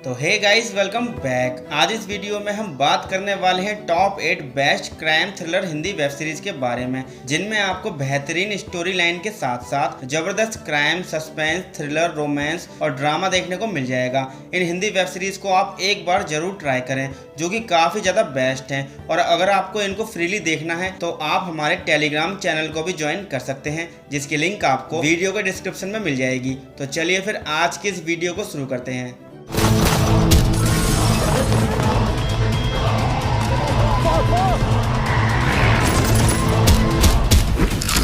तो hey guys, welcome back. आज इस वीडियो में हम बात करने वाले हैं top 8 best crime thriller Hindi web series के बारे में, जिनमें आपको बेहतरीन स्टोरी लाइन के साथ साथ जबरदस्त क्राइम, सस्पेंस, थ्रिलर, रोमांस और ड्रामा देखने को मिल जाएगा। इन हिंदी वेब सीरीज को आप एक बार जरूर ट्राई करें, जो कि काफी ज्यादा बेस्ट हैं। और अगर आपको इनको फ्रीली देखना है तो आप हमारे टेलीग्राम चैनल को भी ज्वाइन कर सकते हैं, जिसकी लिंक आपको वीडियो के डिस्क्रिप्शन में मिल जाएगी। तो चलिए फिर आज की इस वीडियो को शुरू करते हैं।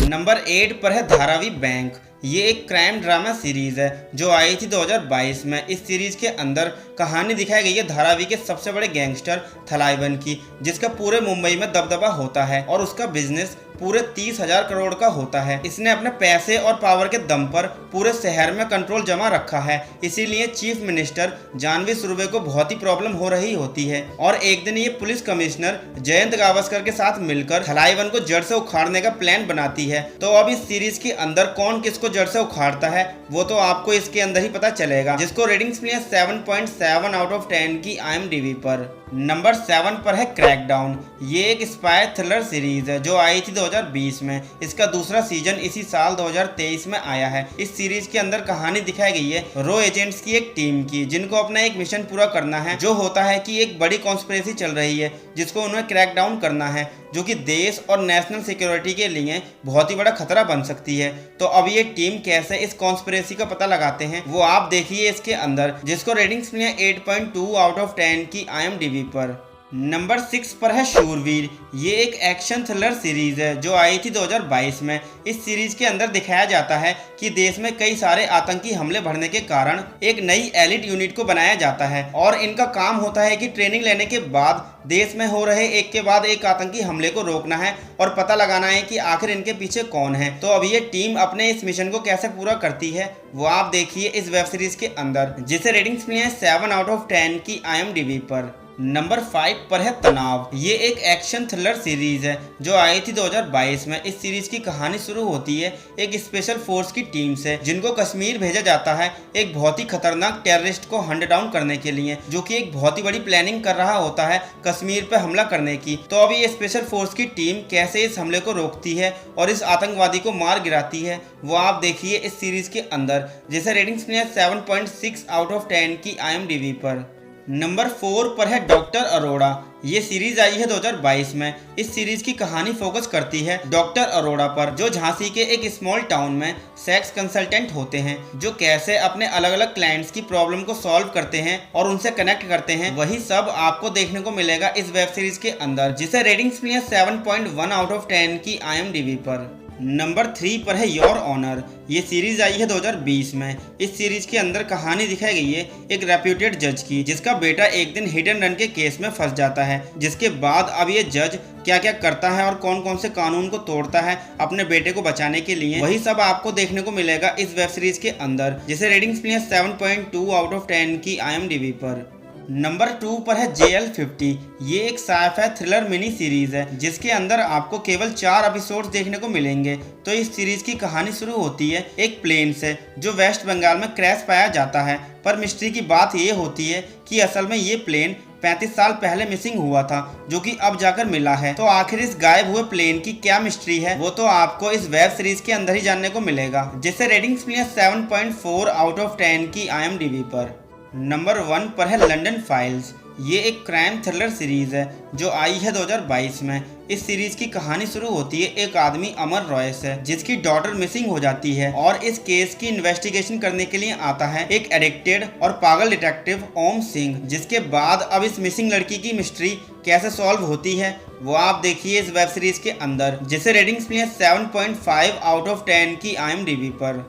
नंबर 8 पर है धारावी बैंक। ये एक क्राइम ड्रामा सीरीज है जो आई थी 2022 में। इस सीरीज के अंदर कहानी दिखाई गई है धारावी के सबसे बड़े गैंगस्टर थलाइवन की, जिसका पूरे मुंबई में दबदबा होता है और उसका बिजनेस पूरे 30,000 करोड़ का होता है। इसने अपने पैसे और पावर के दम पर पूरे शहर में कंट्रोल जमा रखा है, इसीलिए चीफ मिनिस्टर जानवी सुर्वे को बहुत ही प्रॉब्लम हो रही होती है। और एक दिन ये पुलिस कमिश्नर जयंत गावस्कर के साथ मिलकर थलाइवन को जड़ से उखाड़ने का प्लान बनाती है। तो अब इस सीरीज के अंदर कौन किसको जड़ से उखाड़ता है वो तो आपको इसके अंदर ही पता चलेगा, जिसको रेटिंग्स मिली है 7.7 आउट ऑफ 10 की IMDb पर। नंबर 7 पर है क्रैकडाउन। ये एक स्पाई थ्रिलर सीरीज है जो आई थी 2020 में। इसका दूसरा सीजन इसी साल 2023 में आया है। इस सीरीज के अंदर कहानी दिखाई गई है रो एजेंट्स की एक टीम की, जिनको अपना एक मिशन पूरा करना है। जो होता है कि एक बड़ी कॉन्स्पिरेसी चल रही है जिसको उन्हें क्रैकडाउन करना है, जो कि देश और नेशनल सिक्योरिटी के लिए बहुत ही बड़ा खतरा बन सकती है। तो अब ये टीम कैसे इस कॉन्स्पिरेसी का पता लगाते हैं वो आप देखिए इसके अंदर, जिसको रेटिंग्स मिली है 8.2 आउट ऑफ 10 की IMDb पर। नंबर 6 पर है शूरवीर। ये एक एक्शन थ्रिलर सीरीज है जो आई थी 2022 में। इस सीरीज के अंदर दिखाया जाता है कि देश में कई सारे आतंकी हमले बढ़ने के कारण एक नई एलिट यूनिट को बनाया जाता है और इनका काम होता है कि ट्रेनिंग लेने के बाद देश में हो रहे एक के बाद एक आतंकी हमले को रोकना है और पता लगाना है कि आखिर इनके पीछे कौन है। तो अब ये टीम अपने इस मिशन को कैसे पूरा करती है वो आप देखिए इस वेब सीरीज के अंदर, जिसे रेटिंग्स मिली है 7 आउट ऑफ 10 की IMDb पर। नंबर 5 पर है तनाव। ये एक एक्शन थ्रिलर सीरीज है जो आई थी 2022 में। इस सीरीज की कहानी शुरू होती है एक स्पेशल फोर्स की टीम से, जिनको कश्मीर भेजा जाता है एक बहुत ही खतरनाक टेररिस्ट को हंट डाउन करने के लिए, जो कि एक बहुत ही बड़ी प्लानिंग कर रहा होता है कश्मीर पे हमला करने की। तो अब ये स्पेशल फोर्स की टीम कैसे इस हमले को रोकती है और इस आतंकवादी को मार गिराती है वो आप देखिए इस सीरीज के अंदर, जिसे रेटिंग्स मिली है 7.6 आउट ऑफ 10 की IMDb पर। नंबर 4 पर है डॉक्टर अरोड़ा। ये सीरीज आई है 2022 में। इस सीरीज की कहानी फोकस करती है डॉक्टर अरोड़ा पर, जो झांसी के एक स्मॉल टाउन में सेक्स कंसल्टेंट होते हैं, जो कैसे अपने अलग अलग क्लाइंट्स की प्रॉब्लम को सॉल्व करते हैं और उनसे कनेक्ट करते हैं। वही सब आपको देखने को मिलेगा इस वेब सीरीज के अंदर, जिसे रेटिंग्स मिली है 7.1 आउट ऑफ 10 की IMDb पर। नंबर 3 पर है योर ऑनर। ये सीरीज आई है 2020 में। इस सीरीज के अंदर कहानी दिखाई गई है एक रेप्यूटेड जज की, जिसका बेटा एक दिन हिट एंड रन के केस में फंस जाता है, जिसके बाद अब ये जज क्या क्या करता है और कौन कौन से कानून को तोड़ता है अपने बेटे को बचाने के लिए, वही सब आपको देखने को मिलेगा इस वेब सीरीज के अंदर, जिसे रेटिंग्स मिली है 7.2 आउट ऑफ 10 की IMDb पर। नंबर 2 पर है JL50। ये एक साइफाई थ्रिलर मिनी सीरीज है जिसके अंदर आपको केवल 4 एपिसोड्स देखने को मिलेंगे। तो इस सीरीज की कहानी शुरू होती है एक प्लेन से, जो वेस्ट बंगाल में क्रैश पाया जाता है। पर मिस्ट्री की बात ये होती है कि असल में ये प्लेन 35 साल पहले मिसिंग हुआ था, जो कि अब जाकर मिला है। तो आखिर इस गायब हुए प्लेन की क्या मिस्ट्री है वो तो आपको इस वेब सीरीज के अंदर ही जानने को मिलेगा, जिससे रेटिंग्स मिली है 7.4 आउट ऑफ 10 की IMDb पर। नंबर 1 पर है लंदन फाइल्स। ये एक क्राइम थ्रिलर सीरीज है जो आई है 2022 में। इस सीरीज की कहानी शुरू होती है एक आदमी अमर रॉय से, जिसकी डॉटर मिसिंग हो जाती है और इस केस की इन्वेस्टिगेशन करने के लिए आता है एक एडिक्टेड और पागल डिटेक्टिव ओम सिंह, जिसके बाद अब इस मिसिंग लड़की की मिस्ट्री कैसे सॉल्व होती है वो आप देखिए इस वेब सीरीज के अंदर, जिसे रेटिंग्स मिली है 7.5 आउट ऑफ 10 की IMDb पर।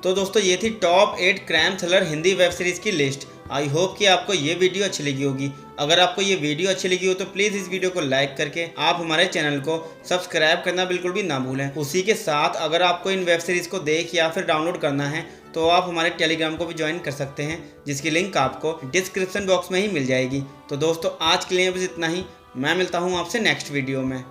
तो दोस्तों ये थी top 8 crime thriller Hindi web series की लिस्ट। आई होप कि आपको ये वीडियो अच्छी लगी होगी। अगर आपको ये वीडियो अच्छी लगी हो तो प्लीज़ इस वीडियो को लाइक करके आप हमारे चैनल को सब्सक्राइब करना बिल्कुल भी ना भूलें। उसी के साथ अगर आपको इन वेब सीरीज़ को देख या फिर डाउनलोड करना है तो आप हमारे टेलीग्राम को भी ज्वाइन कर सकते हैं, जिसकी लिंक आपको डिस्क्रिप्शन बॉक्स में ही मिल जाएगी। तो दोस्तों आज के लिए बस इतना ही। मैं मिलता हूँ आपसे नेक्स्ट वीडियो में।